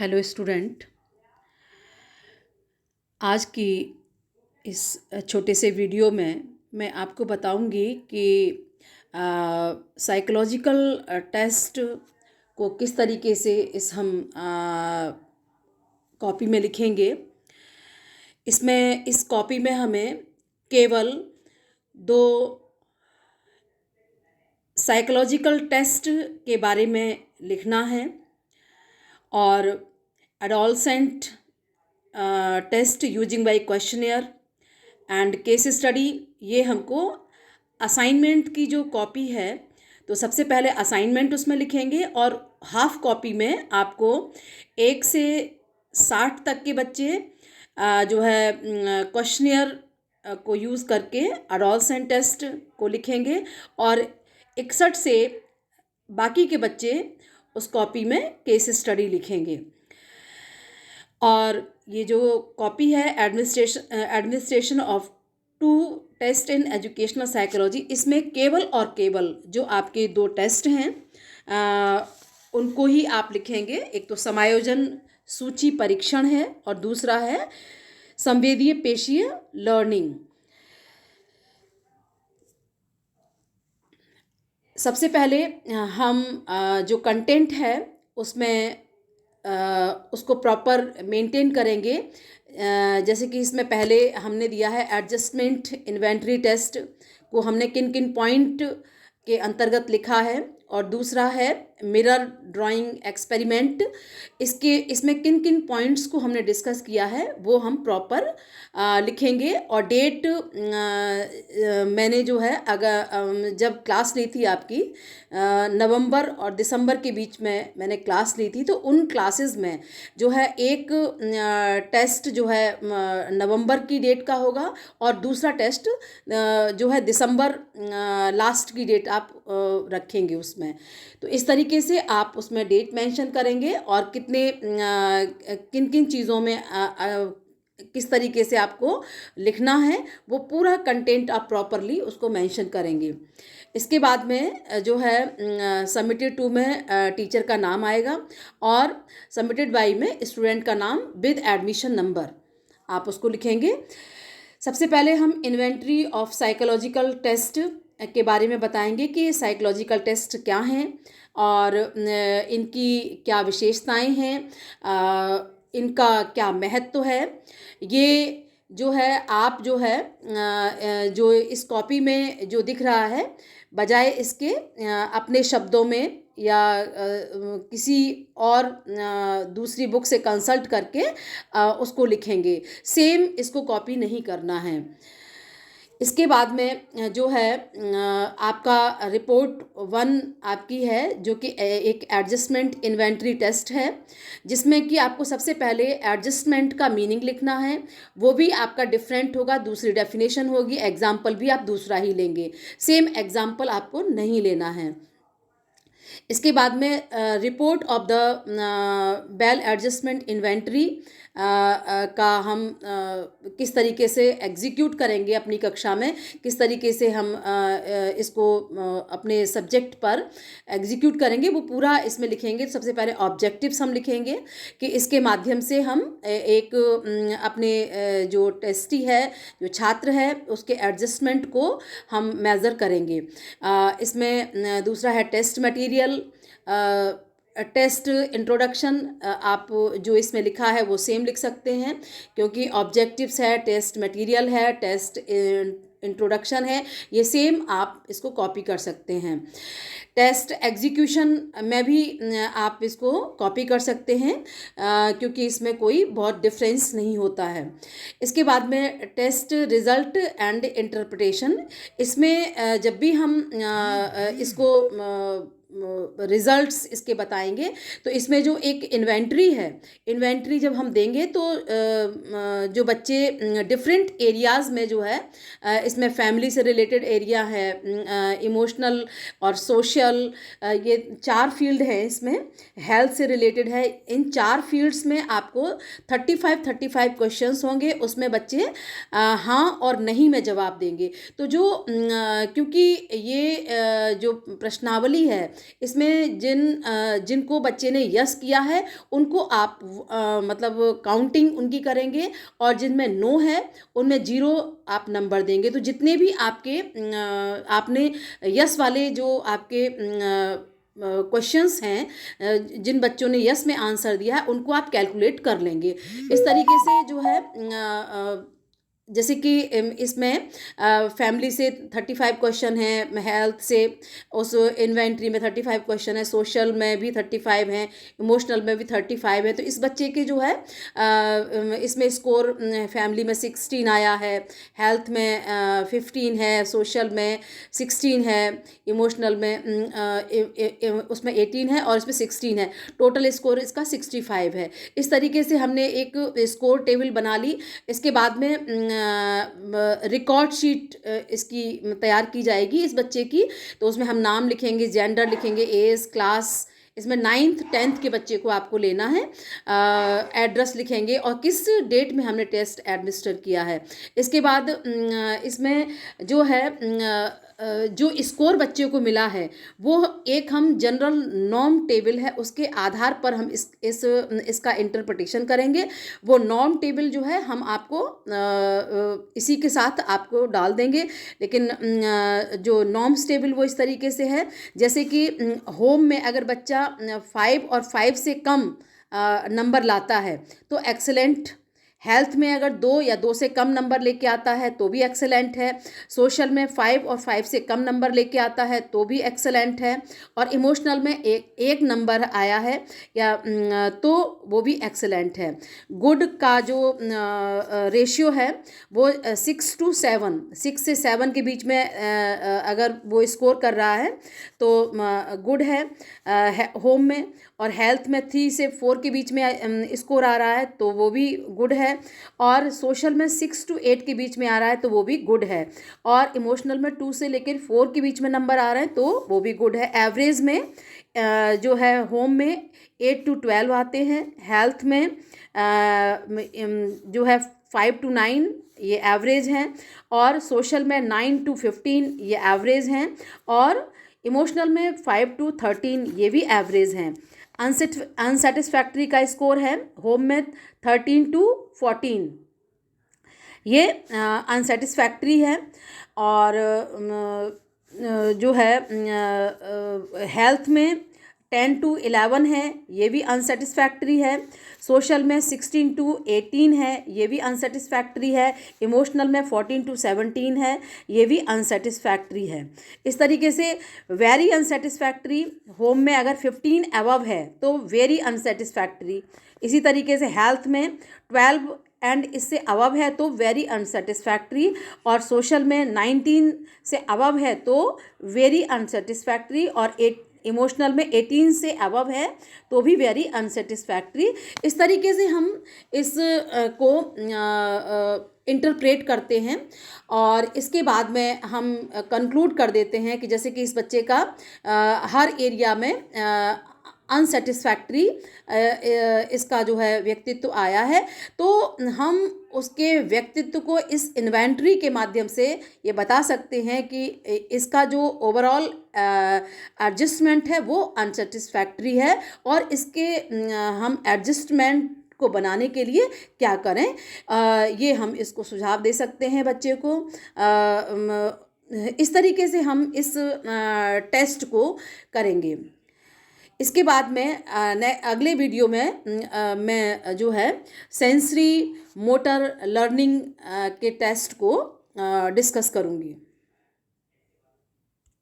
Hello student. आज की इस छोटे से वीडियो में मैं आपको बताऊंगी कि साइकोलॉजिकल टेस्ट को किस तरीके से हम कॉपी में लिखेंगे। इस कॉपी में हमें केवल दो साइकोलॉजिकल टेस्ट के बारे में लिखना है और adolescent test using by questionnaire and case study. ये हमको असाइनमेंट की जो कॉपी है, तो सबसे पहले असाइनमेंट उसमें लिखेंगे और हाफ कॉपी में आपको 1 से 60 तक के बच्चे जो है क्वेश्चनियर को यूज़ करके एडोलसेंट टेस्ट को लिखेंगे और 61 से बाकी के बच्चे उस कॉपी में केस स्टडी लिखेंगे। और ये जो कॉपी है administration of 2 test in educational psychology, इसमें केवल और केवल जो आपके 2 टेस्ट हैं उनको ही आप लिखेंगे। एक तो समायोजन सूची परीक्षण है और दूसरा है संवेदीय पेशीय लर्निंग। सबसे पहले हम जो कंटेंट है उसमें उसको प्रॉपर मेंटेन करेंगे। जैसे कि इसमें पहले हमने दिया है एडजस्टमेंट इन्वेंटरी टेस्ट को हमने किन किन पॉइंट के अंतर्गत लिखा है, और दूसरा है मिरर ड्राइंग एक्सपेरिमेंट। इसमें किन किन पॉइंट्स को हमने डिस्कस किया है वो हम प्रॉपर लिखेंगे। और डेट मैंने जो है अगर जब क्लास ली थी आपकी नवंबर और दिसंबर के बीच में मैंने क्लास ली थी, तो उन क्लासेस में जो है एक टेस्ट जो है नवंबर की डेट का होगा और दूसरा टेस्ट जो है दिसंबर लास्ट की डेट आप रखेंगे उसमें। तो इस तरीके से आप उसमें डेट मेंशन करेंगे और कितने किन किन चीज़ों में किस तरीके से आपको लिखना है वो पूरा कंटेंट आप प्रॉपरली उसको मेंशन करेंगे। इसके बाद में जो है सबमिटेड टू में टीचर का नाम आएगा और सबमिटेड बाय में स्टूडेंट का नाम विद एडमिशन नंबर आप उसको लिखेंगे। सबसे पहले हम इन्वेंट्री ऑफ साइकोलॉजिकल टेस्ट के बारे में बताएंगे कि साइकोलॉजिकल टेस्ट क्या हैं और इनकी क्या विशेषताएं हैं, इनका क्या महत्व है। ये जो है आप जो है जो इस कॉपी में जो दिख रहा है, बजाय इसके अपने शब्दों में या किसी और दूसरी बुक से कंसल्ट करके उसको लिखेंगे। सेम इसको कॉपी नहीं करना है। इसके बाद में जो है आपका रिपोर्ट 1 आपकी है, जो कि एक एडजस्टमेंट इन्वेंटरी टेस्ट है, जिसमें कि आपको सबसे पहले एडजस्टमेंट का मीनिंग लिखना है। वो भी आपका डिफरेंट होगा, दूसरी डेफिनेशन होगी, एग्जाम्पल भी आप दूसरा ही लेंगे, सेम एग्जाम्पल आपको नहीं लेना है। इसके बाद में report of the bell adjustment inventory का हम किस तरीके से एग्जीक्यूट करेंगे अपनी कक्षा में, किस तरीके से हम इसको अपने सब्जेक्ट पर एग्जीक्यूट करेंगे, वो पूरा इसमें लिखेंगे। सबसे पहले ऑब्जेक्टिव्स हम लिखेंगे कि इसके माध्यम से हम एक अपने जो टेस्टी है, जो छात्र है, उसके एडजस्टमेंट को हम मेज़र करेंगे। इसमें दूसरा है टेस्ट मटेरियल, टेस्ट इंट्रोडक्शन। आप जो इसमें लिखा है वो सेम लिख सकते हैं, क्योंकि ऑब्जेक्टिव्स है, टेस्ट मटेरियल है, टेस्ट इंट्रोडक्शन है, ये सेम आप इसको कॉपी कर सकते हैं। टेस्ट एग्जीक्यूशन में भी आप इसको कॉपी कर सकते हैं, क्योंकि इसमें कोई बहुत डिफरेंस नहीं होता है। इसके बाद में टेस्ट रिज़ल्ट एंड इंटरप्रिटेशन। इसमें जब भी हम इसको रिज़ल्ट्स इसके बताएंगे, तो इसमें जो एक इन्वेंट्री है, इन्वेंट्री जब हम देंगे तो जो बच्चे डिफरेंट एरियाज़ में जो है, इसमें फैमिली से रिलेटेड एरिया है, इमोशनल और सोशल, ये 4 फील्ड हैं, इसमें हेल्थ से रिलेटेड है। इन 4 फील्ड्स में आपको 35 क्वेश्चंस होंगे, उसमें बच्चे हाँ और नहीं में जवाब देंगे। तो जो क्योंकि ये जो प्रश्नावली है इसमें जिनको बच्चे ने यस किया है उनको आप मतलब काउंटिंग उनकी करेंगे, और जिनमें नो है उनमें 0 आप नंबर देंगे। तो जितने भी आपके आपने यस वाले जो आपके क्वेश्चंस हैं, जिन बच्चों ने यस में आंसर दिया है उनको आप कैलकुलेट कर लेंगे। इस तरीके से जो है जैसे कि इसमें फैमिली से 35 क्वेश्चन है, हेल्थ से उस इन्वेंट्री में 35 क्वेश्चन है, सोशल में भी 35 हैं, इमोशनल में भी 35 है। तो इस बच्चे के जो है इसमें स्कोर फैमिली में 16 आया है, हेल्थ में 15 है, सोशल में 16 है, इमोशनल में उसमें 18 है और इसमें 16 है। टोटल स्कोर इसका 65 है। इस तरीके से हमने एक स्कोर टेबल बना ली। इसके बाद में रिकॉर्ड शीट इसकी तैयार की जाएगी इस बच्चे की। तो उसमें हम नाम लिखेंगे, जेंडर लिखेंगे, एज, क्लास, इसमें 9th 10th के बच्चे को आपको लेना है, एड्रेस लिखेंगे और किस डेट में हमने टेस्ट एडमिनिस्टर किया है। इसके बाद इसमें जो है जो स्कोर बच्चे को मिला है वो एक हम जनरल नॉर्म टेबल है उसके आधार पर हम इसका इंटरप्रिटेशन करेंगे। वो नॉर्म टेबल जो है हम आपको इसी के साथ आपको डाल देंगे। लेकिन जो नॉर्म्स टेबल वो इस तरीके से है, जैसे कि होम में अगर बच्चा 5 और 5 से कम नंबर लाता है तो एक्सेलेंट। हेल्थ में अगर 2 या 2 से कम नंबर लेके आता है तो भी एक्सेलेंट है। सोशल में 5 और 5 से कम नंबर लेके आता है तो भी एक्सेलेंट है। और इमोशनल में एक नंबर आया है या तो वो भी एक्सेलेंट है। गुड का जो रेशियो है वो 6 to 7, 6 से 7 के बीच में अगर वो स्कोर कर रहा है तो गुड है होम में। और हेल्थ में 3 से 4 के बीच में स्कोर आ रहा है तो वो भी गुड है। और सोशल में 6 to 8 के बीच में आ रहा है तो वो भी गुड है। और इमोशनल में 2 से लेकर 4 के बीच में नंबर आ रहे हैं तो वो भी गुड है। एवरेज में जो है होम में 8 to 12 आते हैं, हेल्थ में जो है 5 to 9 ये एवरेज हैं, और सोशल में 9 to 15 ये एवरेज हैं, और इमोशनल में 5 to 13 ये भी एवरेज हैं। अनसेटिस्फैक्ट्री का स्कोर है होम में 13 to 14, ये अनसेटिस्फैक्ट्री है। और जो है हेल्थ में 10 to 11 है, ये भी अनसेटिस्फैक्ट्री है। सोशल में 16 to 18 है, ये भी अनसेटिस्फैक्ट्री है। इमोशनल में 14 to 17 है, ये भी अनसेटिस्फैक्ट्री है। इस तरीके से वेरी अनसेटिस्फैक्ट्री होम में अगर 15 अबव है तो वेरी अनसेटिस्फैक्ट्री। इसी तरीके से हेल्थ में 12 एंड इससे अबव है तो वेरी अनसेटिस्फैक्ट्री। और सोशल में 19 से अबव है तो वेरी अनसेटिस्फैक्ट्री। और इमोशनल में 18 से अबव है तो भी वेरी अनसेटिस्फैक्ट्री। इस तरीके से हम इस को इंटरप्रेट करते हैं और इसके बाद में हम कंक्लूड कर देते हैं कि जैसे कि इस बच्चे का हर एरिया में अनसेटिस्फैक्ट्री इसका जो है व्यक्तित्व आया है, तो हम उसके व्यक्तित्व को इस इन्वेंट्री के माध्यम से ये बता सकते हैं कि इसका जो ओवरऑल एडजस्टमेंट है वो अनसेटिस्फैक्ट्री है, और इसके हम एडजस्टमेंट को बनाने के लिए क्या करें, ये हम इसको सुझाव दे सकते हैं बच्चे को। इस तरीके से हम इस टेस्ट को करेंगे। इसके बाद में अगले वीडियो में मैं जो है सेंसरी मोटर लर्निंग के टेस्ट को डिस्कस करूँगी।